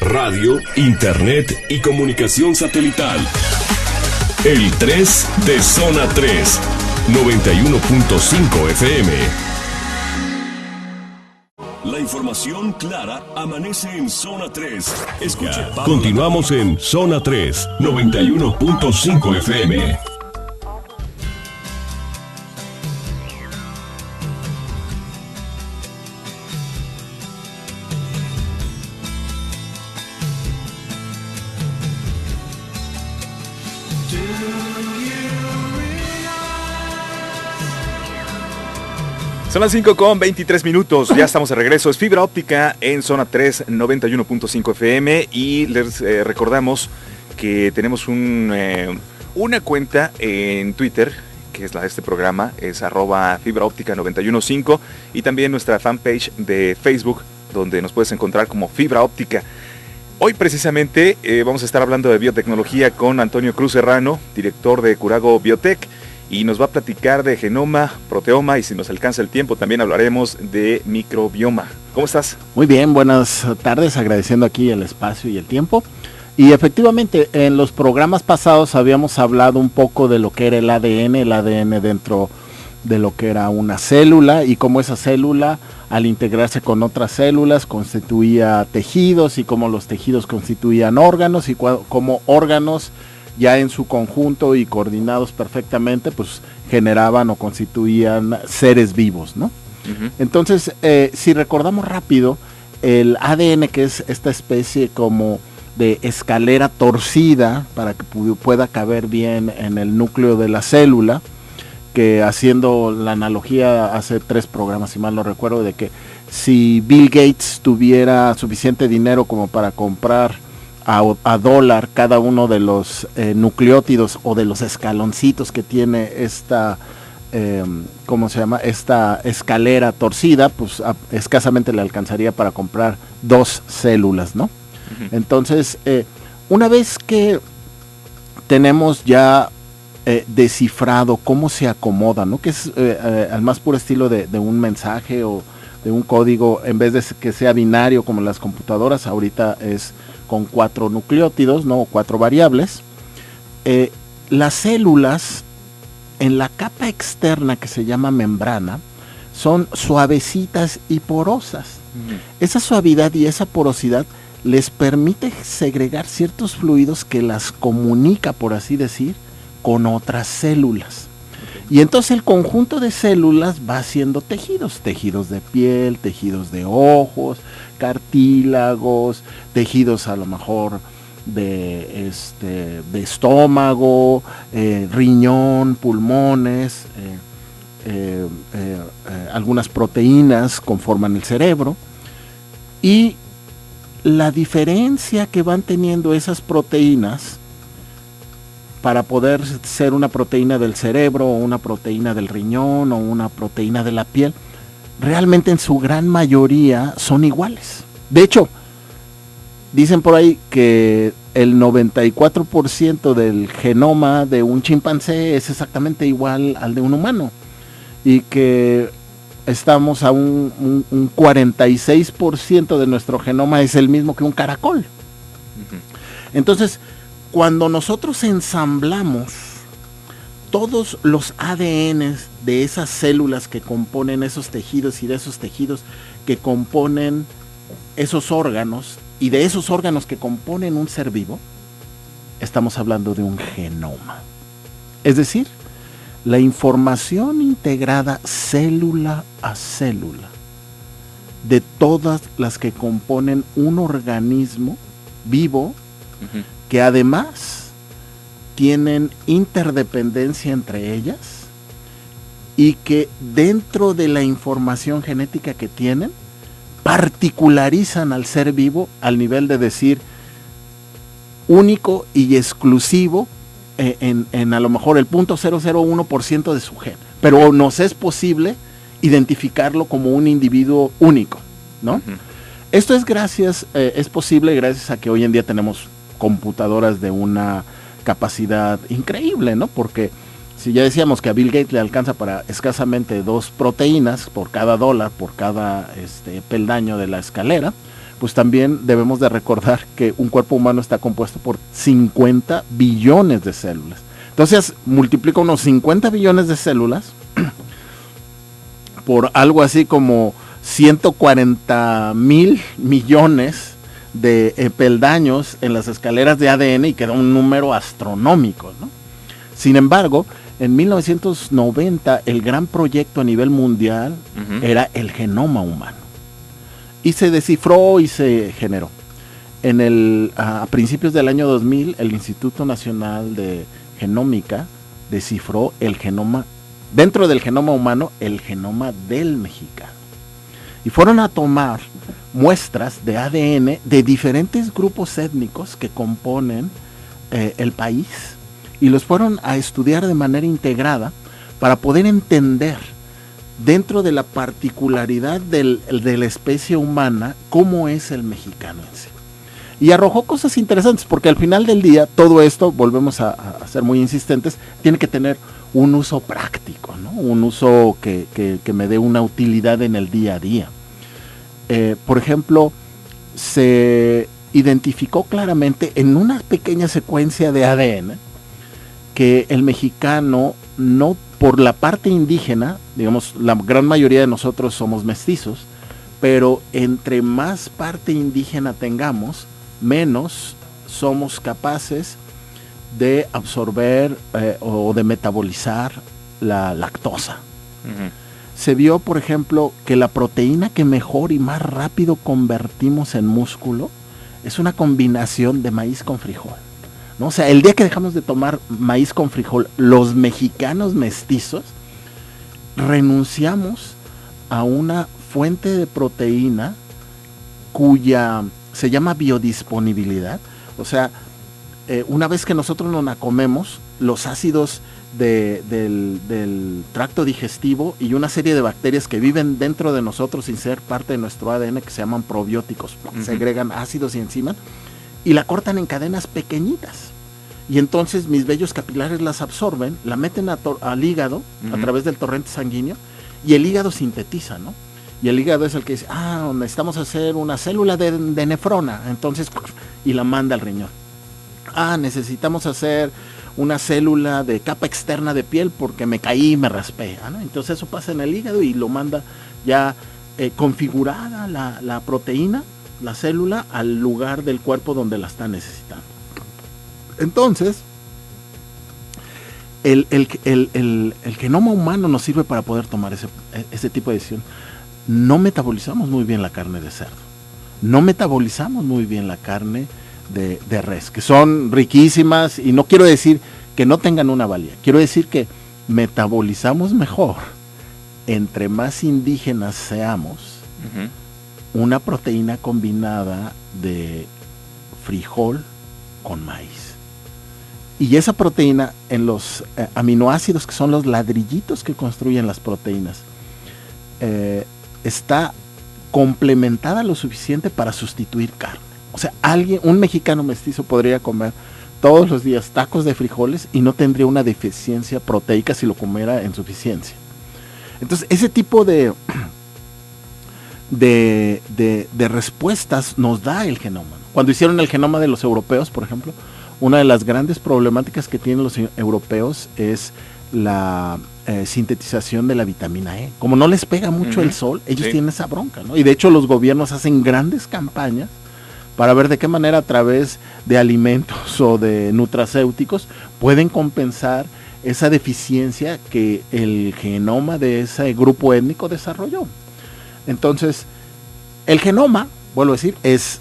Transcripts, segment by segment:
radio, internet y comunicación satelital. El 3 de Zona 3, 91.5 FM. La información clara amanece en Zona 3. Escucha. Continuamos en Zona 3, 91.5 FM. Son las 5:23, ya estamos de regreso. Es Fibra Óptica en Zona 3, 91.5 FM. Y les recordamos que tenemos una cuenta en Twitter, que es la de este programa, es @fibraóptica915. Y también nuestra fanpage de Facebook, donde nos puedes encontrar como Fibra Óptica. Hoy precisamente vamos a estar hablando de biotecnología con Antonio Cruz Serrano, director de Curago Biotech. Y nos va a platicar de genoma, proteoma y si nos alcanza el tiempo también hablaremos de microbioma. ¿Cómo estás? Muy bien, buenas tardes, agradeciendo aquí el espacio y el tiempo. Y efectivamente, en los programas pasados habíamos hablado un poco de lo que era el ADN dentro de lo que era una célula y cómo esa célula al integrarse con otras células constituía tejidos y cómo los tejidos constituían órganos y cómo órganos ya en su conjunto y coordinados perfectamente, pues generaban o constituían seres vivos, ¿no? Uh-huh. Entonces, si recordamos rápido, el ADN, que es esta especie como de escalera torcida para que pueda caber bien en el núcleo de la célula, que haciendo la analogía hace 3 programas, si mal no recuerdo, de que si Bill Gates tuviera suficiente dinero como para comprar a dólar cada uno de los nucleótidos o de los escaloncitos que tiene esta, ¿cómo se llama? Esta escalera torcida, pues escasamente le alcanzaría para comprar 2 células, ¿no? Uh-huh. Entonces, una vez que tenemos ya descifrado cómo se acomoda, ¿no? Que es al más puro estilo de un mensaje o de un código, en vez de que sea binario como las computadoras, ahorita es con 4 nucleótidos, ¿no? 4 variables. Las células en la capa externa que se llama membrana son suavecitas y porosas. Uh-huh. Esa suavidad y esa porosidad les permite segregar ciertos fluidos que las comunica, por así decir, con otras células. Y entonces el conjunto de células va haciendo tejidos de piel, tejidos de ojos, cartílagos, tejidos a lo mejor de estómago, riñón, pulmones, algunas proteínas conforman el cerebro. Y la diferencia que van teniendo esas proteínas para poder ser una proteína del cerebro o una proteína del riñón o una proteína de la piel, realmente en su gran mayoría son iguales. De hecho, dicen por ahí que el 94% del genoma de un chimpancé es exactamente igual al de un humano y que estamos a un 46% de nuestro genoma es el mismo que un caracol. Uh-huh. Entonces, cuando nosotros ensamblamos todos los ADNs de esas células que componen esos tejidos y de esos tejidos que componen esos órganos y de esos órganos que componen un ser vivo, estamos hablando de un genoma. Es decir, la información integrada célula a célula de todas las que componen un organismo vivo, uh-huh, que además tienen interdependencia entre ellas y que dentro de la información genética que tienen, particularizan al ser vivo al nivel de decir único y exclusivo en a lo mejor el 0.001% de su gen, pero nos es posible identificarlo como un individuo único, ¿no? Uh-huh. Esto es posible gracias a que hoy en día tenemos computadoras de una capacidad increíble, ¿no? Porque si ya decíamos que a Bill Gates le alcanza para escasamente 2 proteínas por cada dólar, por cada peldaño de la escalera, pues también debemos de recordar que un cuerpo humano está compuesto por 50 billones de células. Entonces, multiplica unos 50 billones de células por algo así como 140,000 millones de peldaños en las escaleras de ADN y queda un número astronómico, ¿no? Sin embargo, en 1990 el gran proyecto a nivel mundial era el genoma humano. Y se descifró y se generó. A principios del año 2000, el Instituto Nacional de Genómica descifró el genoma, dentro del genoma humano, el genoma del mexicano. Y fueron a tomar muestras de ADN de diferentes grupos étnicos que componen el país y los fueron a estudiar de manera integrada para poder entender dentro de la particularidad de la especie humana cómo es el mexicano en sí. Y arrojó cosas interesantes, porque al final del día todo esto, volvemos a ser muy insistentes, tiene que tener un uso práctico, ¿no? Un uso que me dé una utilidad en el día a día. Por ejemplo, se identificó claramente en una pequeña secuencia de ADN que el mexicano, no por la parte indígena, digamos, la gran mayoría de nosotros somos mestizos, pero entre más parte indígena tengamos, menos somos capaces de absorber o de metabolizar la lactosa. Se vio, por ejemplo, que la proteína que mejor y más rápido convertimos en músculo es una combinación de maíz con frijol, ¿no? O sea, el día que dejamos de tomar maíz con frijol, los mexicanos mestizos renunciamos a una fuente de proteína cuya se llama biodisponibilidad. O sea, una vez que nosotros nos la comemos, los ácidos del tracto digestivo y una serie de bacterias que viven dentro de nosotros sin ser parte de nuestro ADN, que se llaman probióticos, segregan ácidos y enzimas y la cortan en cadenas pequeñitas. Y entonces mis vellos capilares las absorben, la meten al hígado a través del torrente sanguíneo y el hígado sintetiza, ¿no? Y el hígado es el que dice, necesitamos hacer una célula de nefrona, entonces, y la manda al riñón. Necesitamos hacer una célula de capa externa de piel porque me caí y me raspé, ¿no? Entonces eso pasa en el hígado y lo manda ya configurada la proteína, la célula, al lugar del cuerpo donde la está necesitando. Entonces, el genoma humano nos sirve para poder tomar ese tipo de decisión. No metabolizamos muy bien la carne de cerdo, no metabolizamos muy bien la carne de res, que son riquísimas, y no quiero decir que no tengan una valía, quiero decir que metabolizamos mejor, entre más indígenas seamos, una proteína combinada de frijol con maíz. Y esa proteína, en los aminoácidos, que son los ladrillitos que construyen las proteínas, está complementada lo suficiente para sustituir carne. O sea, un mexicano mestizo podría comer todos los días tacos de frijoles y no tendría una deficiencia proteica si lo comiera en suficiencia. Entonces, ese tipo de respuestas nos da el genoma, ¿no? Cuando hicieron el genoma de los europeos, por ejemplo, una de las grandes problemáticas que tienen los europeos es la sintetización de la vitamina E. Como no les pega mucho el sol, ellos tienen esa bronca, ¿no? Y de hecho los gobiernos hacen grandes campañas para ver de qué manera a través de alimentos o de nutracéuticos pueden compensar esa deficiencia que el genoma de ese grupo étnico desarrolló. Entonces, el genoma, vuelvo a decir, es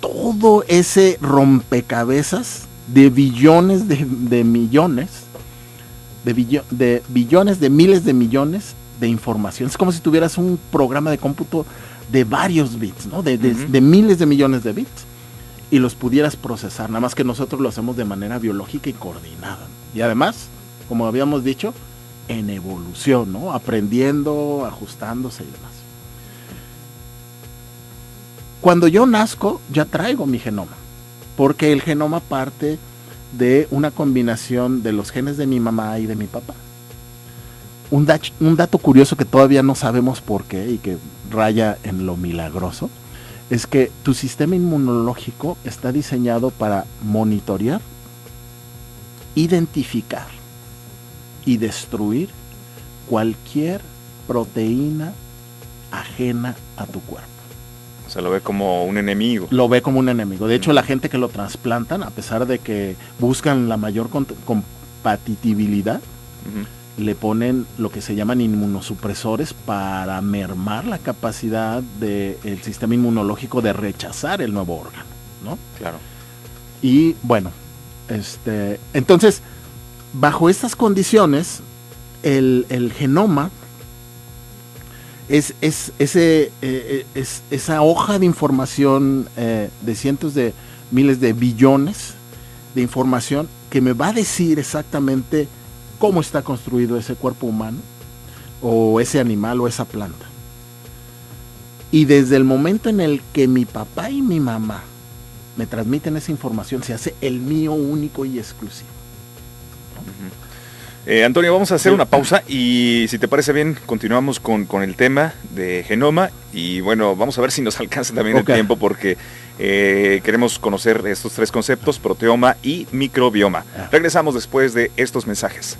todo ese rompecabezas de billones de millones, de billones de miles de millones de información. Es como si tuvieras un programa de cómputo de varios bits, ¿no? de miles de millones de bits, y los pudieras procesar, nada más que nosotros lo hacemos de manera biológica y coordinada. Y además, como habíamos dicho, en evolución, ¿no? Aprendiendo, ajustándose y demás. Cuando yo nazco, ya traigo mi genoma, porque el genoma parte de una combinación de los genes de mi mamá y de mi papá. Un dato curioso que todavía no sabemos por qué y que raya en lo milagroso, es que tu sistema inmunológico está diseñado para monitorear, identificar y destruir cualquier proteína ajena a tu cuerpo. O sea, lo ve como un enemigo. Lo ve como un enemigo. De hecho, la gente que lo trasplantan, a pesar de que buscan la mayor compatibilidad, le ponen lo que se llaman inmunosupresores para mermar la capacidad del sistema inmunológico de rechazar el nuevo órgano, ¿no? Claro. Y bueno, entonces, bajo estas condiciones, el genoma es esa hoja de información de cientos de miles de billones de información que me va a decir exactamente cómo está construido ese cuerpo humano o ese animal o esa planta. Y desde el momento en el que mi papá y mi mamá me transmiten esa información, se hace el mío único y exclusivo. Antonio, vamos a hacer una pausa y si te parece bien, continuamos con el tema de genoma y bueno, vamos a ver si nos alcanza también el tiempo porque queremos conocer estos tres conceptos, proteoma y microbioma. Regresamos después de estos mensajes.